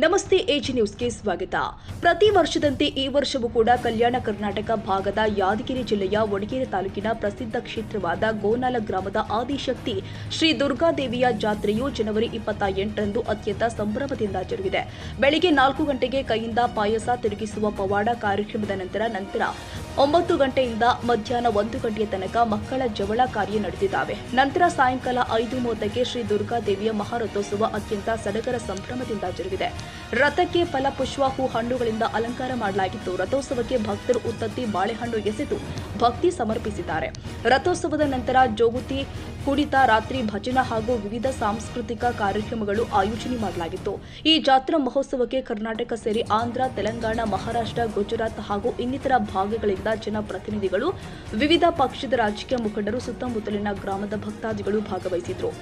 ನಮಸ್ತೆ ಎಜಿ ನ್ಯೂಸ್ಗೆ ಸ್ವಾಗತ. ಪ್ರತಿ ವರ್ಷದಂತೆ ಈ ವರ್ಷವೂ ಕೂಡ ಕಲ್ಯಾಣ ಕರ್ನಾಟಕ ಭಾಗದ ಯಾದಗಿರಿ ಜಿಲ್ಲೆಯ ವಡಗೇರಿ ತಾಲೂಕಿನ ಪ್ರಸಿದ್ಧ ಕ್ಷೇತ್ರವಾದ ಗೋನಾಲ ಗ್ರಾಮದ ಆದಿಶಕ್ತಿ ಶ್ರೀ ದುರ್ಗಾದೇವಿಯ ಜಾತ್ರೆಯು ಜನವರಿ 28ರಂದು ಅತ್ಯಂತ ಸಂಭ್ರಮದಿಂದ ಜರುಗಿದೆ. ಬೆಳಗ್ಗೆ 4 ಗಂಟೆಗೆ ಕೈಯಿಂದ ಪಾಯಸ ತಿರುಗಿಸುವ ಪವಾಡ ಕಾರ್ಯಕ್ರಮದ ನಂತರ 9 ಗಂಟೆಯಿಂದ ಮಧ್ಯಾಹ್ನ 1 ಗಂಟೆಯ ತನಕ ಮಕ್ಕಳ ಜವಳ ಕಾರ್ಯ ನಡೆದಿದ್ದಾವೆ. ನಂತರ ಸಾಯಂಕಾಲ 5:30ಕ್ಕೆ ಶ್ರೀ ದುರ್ಗಾದೇವಿಯ ಮಹಾರಥೋತ್ಸವ ಅತ್ಯಂತ ಸಡಗರ ಸಂಭ್ರಮದಿಂದ ಜರುಗಿದೆ. ರಥಕ್ಕೆ ಫಲಪುಷ್ಪ ಹೂ ಹಣ್ಣುಗಳಿಂದ ಅಲಂಕಾರ ಮಾಡಲಾಗಿತ್ತು. ರಥೋತ್ಸವಕ್ಕೆ ಭಕ್ತರು ಉತ್ತತ್ತಿ ಬಾಳೆಹಣ್ಣು ಎಸೆದು ಭಕ್ತಿ ಸಮರ್ಪಿಸಿದ್ದಾರೆ. ರಥೋತ್ಸವದ ನಂತರ ಜೋಗುತಿ ಕುಣಿತ, ರಾತ್ರಿ ಭಜನಾ ಹಾಗೂ ವಿವಿಧ ಸಾಂಸ್ಕೃತಿಕ ಕಾರ್ಯಕ್ರಮಗಳು ಆಯೋಜನೆ ಮಾಡಲಾಗಿತ್ತು. ಈ ಜಾತ್ರಾ ಮಹೋತ್ಸವಕ್ಕೆ ಕರ್ನಾಟಕ ಸೇರಿ ಆಂಧ್ರ, ತೆಲಂಗಾಣ, ಮಹಾರಾಷ್ಟ್ರ, ಗುಜರಾತ್ ಹಾಗೂ ಇನ್ನಿತರ ಭಾಗಗಳಿಂದ ಜನಪ್ರತಿನಿಧಿಗಳು, ವಿವಿಧ ಪಕ್ಷದ ರಾಜಕೀಯ ಮುಖಂಡರು, ಸುತ್ತಮುತ್ತಲಿನ ಗ್ರಾಮದ ಭಕ್ತಾದಿಗಳು ಭಾಗವಹಿಸಿದ್ರು.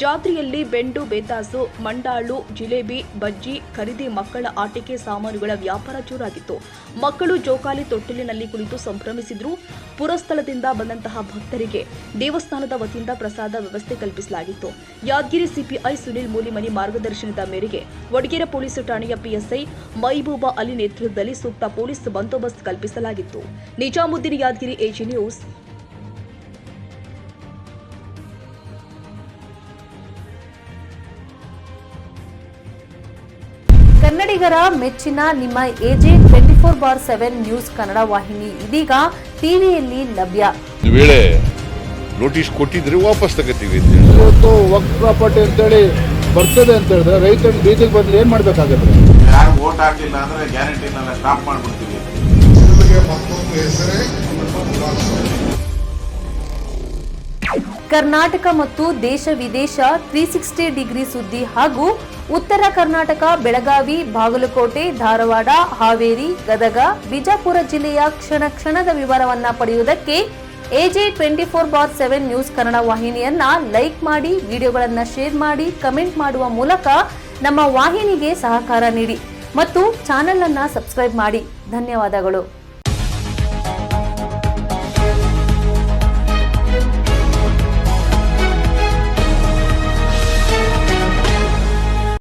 ಜಾತ್ರೆಯಲ್ಲಿ ಬೆಂಡು, ಬೇತಾಸು, ಮಂಡಾಳು, ಜಿಲೇಬಿ, ಬಜ್ಜಿ ಖರೀದಿ, ಮಕ್ಕಳ ಆಟಿಕೆ ಸಾಮಾನುಗಳ ವ್ಯಾಪಾರ ಜೋರಾಗಿತ್ತು. ಮಕ್ಕಳು ಜೋಕಾಲಿ ತೊಟ್ಟಿಲಿನಲ್ಲಿ ಕುಳಿತು ಸಂಭ್ರಮಿಸಿದ್ರು. ಪುರಸ್ಥಳದಿಂದ ಬಂದಂತಹ ಭಕ್ತರಿಗೆ ದೇವಸ್ಥಾನದ ವತಿಯಿಂದ ಪ್ರಸಾದ ವ್ಯವಸ್ಥೆ ಕಲ್ಪಿಸಲಾಗಿತ್ತು. ಯಾದಗಿರಿ ಸಿಪಿಐ ಸುನಿಲ್ ಮೂಲಿಮನಿ ಮಾರ್ಗದರ್ಶನದ ಮೇರೆಗೆ ವಡಗೇರಿ ಪೊಲೀಸ್ ಠಾಣೆಯ ಪಿಎಸ್ಐ ಮೈಬೂಬಾ ಅಲಿ ನೇತೃತ್ವದಲ್ಲಿ ಸೂಕ್ತ ಪೊಲೀಸ್ ಬಂದೋಬಸ್ತ್ ಕಲ್ಪಿಸಲಾಗಿತ್ತು. Nizamuddin, Yadgir, AG news. ಕನ್ನಡಿಗರ ಮೆಚ್ಚಿನ ನಿಮ್ಮ ಎಜೆ 24/7 ನ್ಯೂಸ್ ಕನ್ನಡ ವಾಹಿನಿ ಇದೀಗ ಟಿವಿಯಲ್ಲಿ ಲಭ್ಯ. ವೇಳೆ ನೋಟಿಸ್ ಕೊಟ್ಟಿದ್ರೆ ವಾಪಸ್ ತಗೋತೀವಿ. ಇವತ್ತು ವಕ್ಫ್ ಪ್ರಾಪರ್ಟಿ ಅಂತೇಳಿ ಬರ್ತದೆ ಅಂತ ಹೇಳಿದ್ರೆ ರೈತರು ಬೀದಿಗೆ ಬದಲು ಏನ್ ಮಾಡ್ಬೇಕಾಗತ್ತೆ? ಯಾರು ವೋಟ್ ಹಾಕಿಲ್ಲ ಅಂದ್ರೆ ಗ್ಯಾರಂಟಿನೆಲ್ಲ ಸ್ಟಾಪ್ ಮಾಡ್ಬಿಡ್ತೀವಿ. ಕರ್ನಾಟಕ ಮತ್ತು ದೇಶ ವಿದೇಶ 360 ಡಿಗ್ರಿ ಸುದ್ದಿ ಹಾಗೂ ಉತ್ತರ ಕರ್ನಾಟಕ, ಬೆಳಗಾವಿ, ಬಾಗಲಕೋಟೆ, ಧಾರವಾಡ, ಹಾವೇರಿ, ಗದಗ, ಬಿಜಾಪುರ ಜಿಲ್ಲೆಯ ಕ್ಷಣ ಕ್ಷಣದ ವಿವರವನ್ನ ಪಡೆಯುವುದಕ್ಕೆ ಎಜೆ 24/7 ನ್ಯೂಸ್ ಕನ್ನಡ ವಾಹಿನಿಯನ್ನ ಲೈಕ್ ಮಾಡಿ, ವಿಡಿಯೋಗಳನ್ನ ಶೇರ್ ಮಾಡಿ, ಕಮೆಂಟ್ ಮಾಡುವ ಮೂಲಕ ನಮ್ಮ ವಾಹಿನಿಗೆ ಸಹಕಾರ ನೀಡಿ ಮತ್ತು ಚಾನೆಲ್ ಅನ್ನ ಸಬ್ಸ್ಕ್ರೈಬ್ ಮಾಡಿ. ಧನ್ಯವಾದಗಳು.